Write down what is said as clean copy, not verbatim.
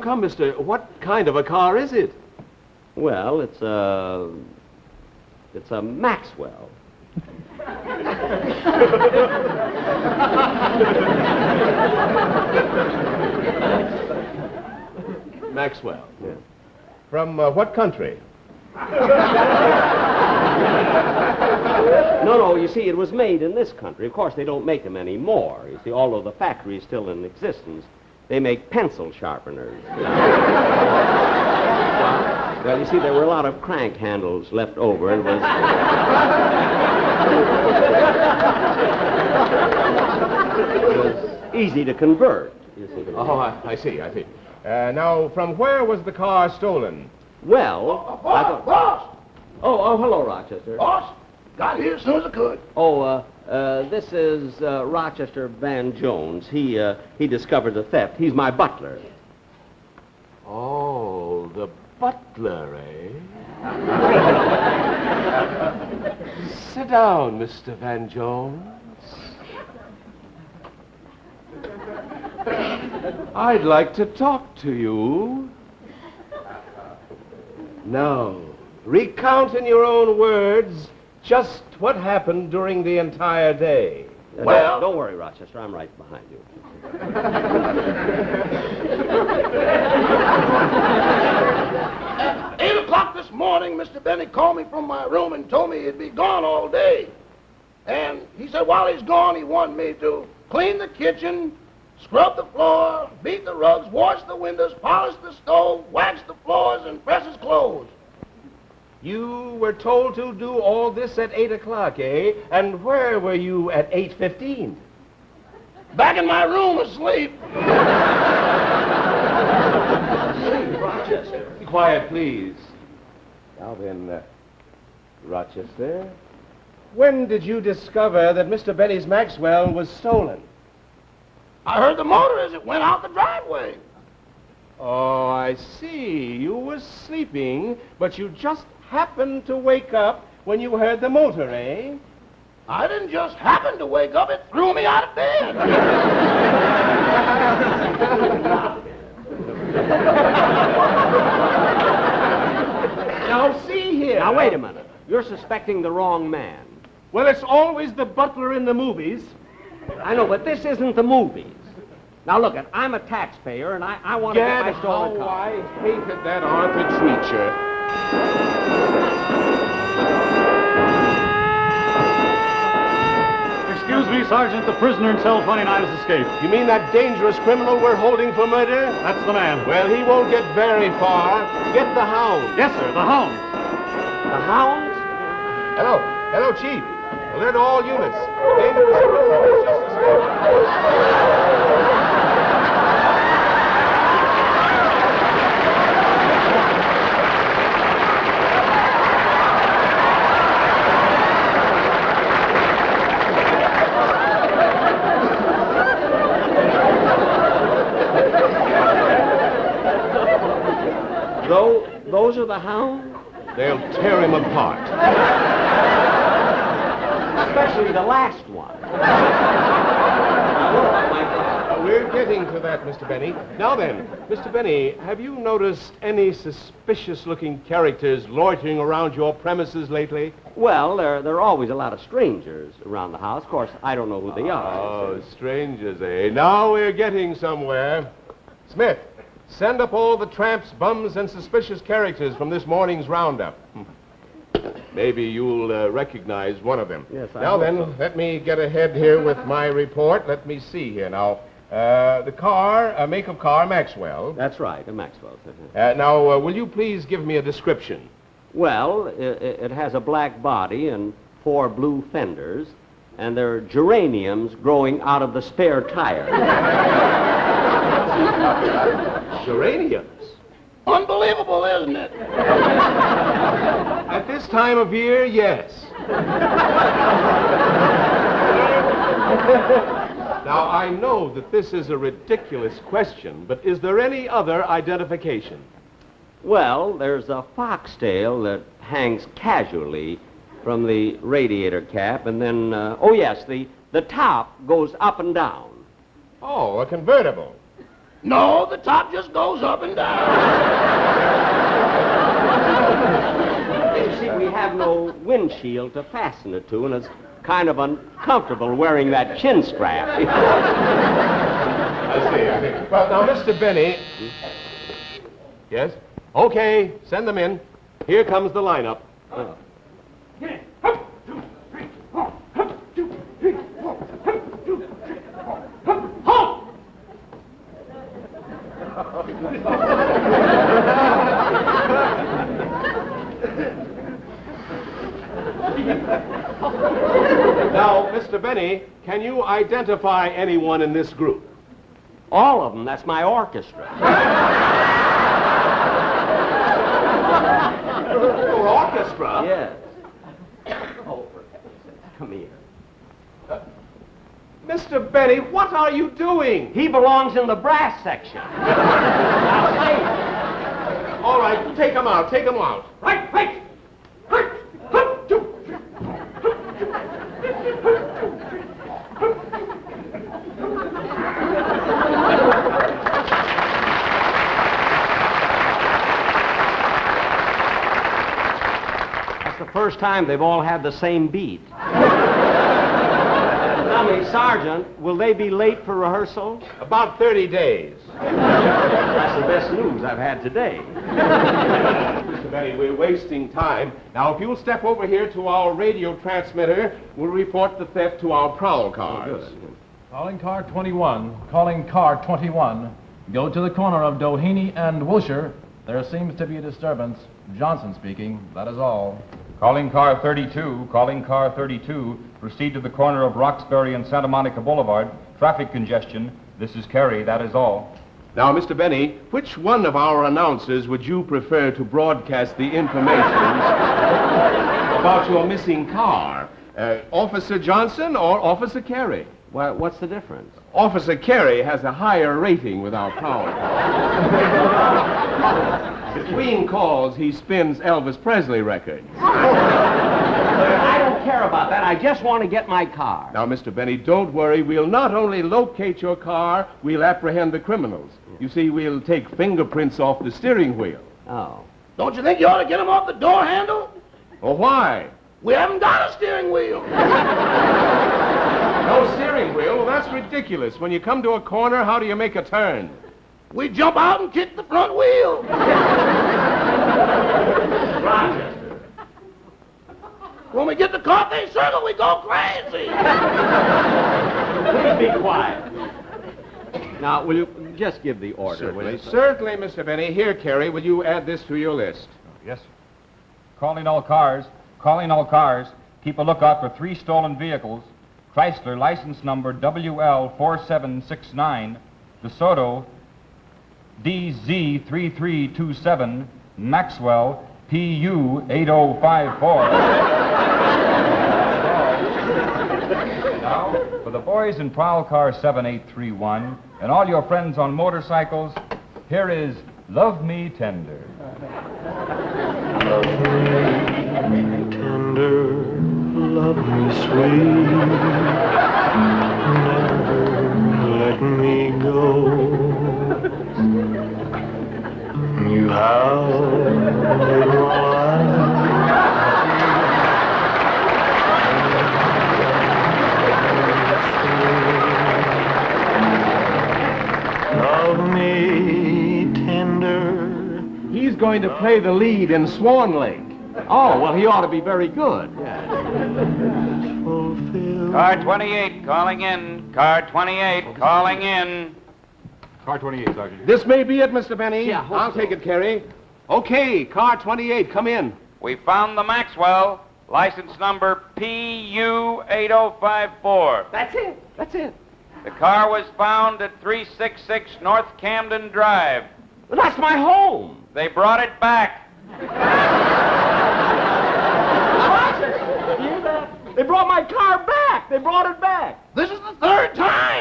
Come, mister. What kind of a car is it? Well, it's a Maxwell. Maxwell. Yeah. From what country? No, you see, it was made in this country. Of course, they don't make them anymore. You see, although the factory is still in existence, they make pencil sharpeners. Well, you see, there were a lot of crank handles left over. It was... it was easy to convert, you see. Oh, I see. Now, from where was the car stolen? Well, Boss! Oh, hello, Rochester. Boss! Got here as soon as I could. This is Rochester Van Jones. He discovered the theft. He's my butler. Oh, the butler, eh? Sit down, Mr. Van Jones. I'd like to talk to you. Now, recount in your own words just what happened during the entire day. Well... Don't worry, Rochester. I'm right behind you. 8 o'clock this morning, Mr. Benny called me from my room and told me he'd be gone all day. And he said while he's gone, he wanted me to clean the kitchen, scrub the floor, beat the rugs, wash the windows, polish the stove, wax the floors, and press his clothes. You were told to do all this at 8 o'clock, eh? And where were you at 8:15? Back in my room asleep. Rochester. Be quiet, please. Now then, Rochester, when did you discover that Mr. Benny's Maxwell was stolen? I heard the motor as it went out the driveway. Oh, I see. You were sleeping, but you just happened to wake up when you heard the motor, eh? I didn't just happen to wake up. It threw me out of bed. Now, see here. Now, wait a minute. You're suspecting the wrong man. Well, it's always the butler in the movies. I know, but this isn't the movies. Now, look, I'm a taxpayer, and I want to get my stolen car. I hated that Arthur Treacher. Excuse me, Sergeant. The prisoner in cell 29 has escaped. You mean that dangerous criminal we're holding for murder? That's the man. Well, he won't get very far. Get the hound. Yes, sir, the hound. The hounds? Hello, Chief. Alert all units. Dangerous criminal has just escaped. Those are the hounds? They'll tear him apart. Especially the last one. We're getting to that, Mr. Benny. Now then, Mr. Benny, have you noticed any suspicious-looking characters loitering around your premises lately? Well, there are always a lot of strangers around the house. Of course, I don't know who they are. Oh, strangers, eh? Now we're getting somewhere. Smith, send up all the tramps, bums, and suspicious characters from this morning's roundup. Maybe you'll recognize one of them. Yes, I Now hope then, so. let me get ahead here with my report. Let me see here. Now, the car, make of car, Maxwell. That's right, a Maxwell. Now, will you please give me a description? Well, it has a black body and 4 blue fenders, and there are geraniums growing out of the spare tire. Geraniums? Unbelievable, isn't it? At this time of year, yes. Now, I know that this is a ridiculous question, but is there any other identification? Well, there's a foxtail that hangs casually from the radiator cap, and then, the top goes up and down. Oh, a convertible. No, the top just goes up and down. You see, we have no windshield to fasten it to, and it's kind of uncomfortable wearing that chin strap. I see. Well, now, Mr. Benny. Yes? Okay, send them in. Here comes the lineup. Now, Mr. Benny, can you identify anyone in this group? All of them. That's my orchestra. Your orchestra? Yes. Oh, for heaven's sake. Come here. Mr. Benny, what are you doing? He belongs in the brass section. Now, say it. All right, take him out. Take him out. Right, right. That's the first time they've all had the same beat. Tell me, Sergeant, will they be late for rehearsal? About 30 days. That's the best news I've had today. Mr. Benny, we're wasting time. Now, if you'll step over here to our radio transmitter, we'll report the theft to our prowl cars. Calling car 21. Calling car 21. Go to the corner of Doheny and Wilshire. There seems to be a disturbance. Johnson speaking. That is all. Calling car 32, calling car 32, proceed to the corner of Roxbury and Santa Monica Boulevard. Traffic congestion. This is Kerry, that is all. Now, Mr. Benny, which one of our announcers would you prefer to broadcast the information about your missing car? Officer Johnson or Officer Carey? Well, what's the difference? Officer Carey has a higher rating with our prowl cars. Between calls, he spins Elvis Presley records. I don't care about that. I just want to get my car. Now, Mr. Benny, don't worry. We'll not only locate your car, we'll apprehend the criminals. You see, we'll take fingerprints off the steering wheel. Oh. Don't you think you ought to get him off the door handle? Well, why? We haven't got a steering wheel. No steering wheel? Well, that's ridiculous. When you come to a corner, how do you make a turn? We jump out and kick the front wheel. Rochester. When we get to Coffee Circle, we go crazy. Please be quiet. Now, will you just give the order? will you? Certainly, Mr. Benny. Here, Carey, will you add this to your list? Yes, sir. Calling all cars, calling all cars. Keep a lookout for 3 stolen vehicles. Chrysler, license number WL4769, DeSoto, DZ3327, Maxwell, Pu8054. Now, for the boys in Prowl Car 7831 and all your friends on motorcycles, here is Love Me Tender. Love me tender, love me sweet, never let me go. You have little love me tender. He's going to play the lead in Swan Lake. Oh, well, he ought to be very good. Yeah. Car 28, calling in. Car 28, calling in. Car 28, Sergeant. This may be it, Mr. Benny. Yeah, I hope I'll so. take it, Carey. Okay, car 28, come in. We found the Maxwell, license number Pu8054. That's it. That's it. The car was found at 366 North Camden Drive. Well, that's my home. They brought it back. Rochester, you hear that? They brought my car back. They brought it back. This is the third time.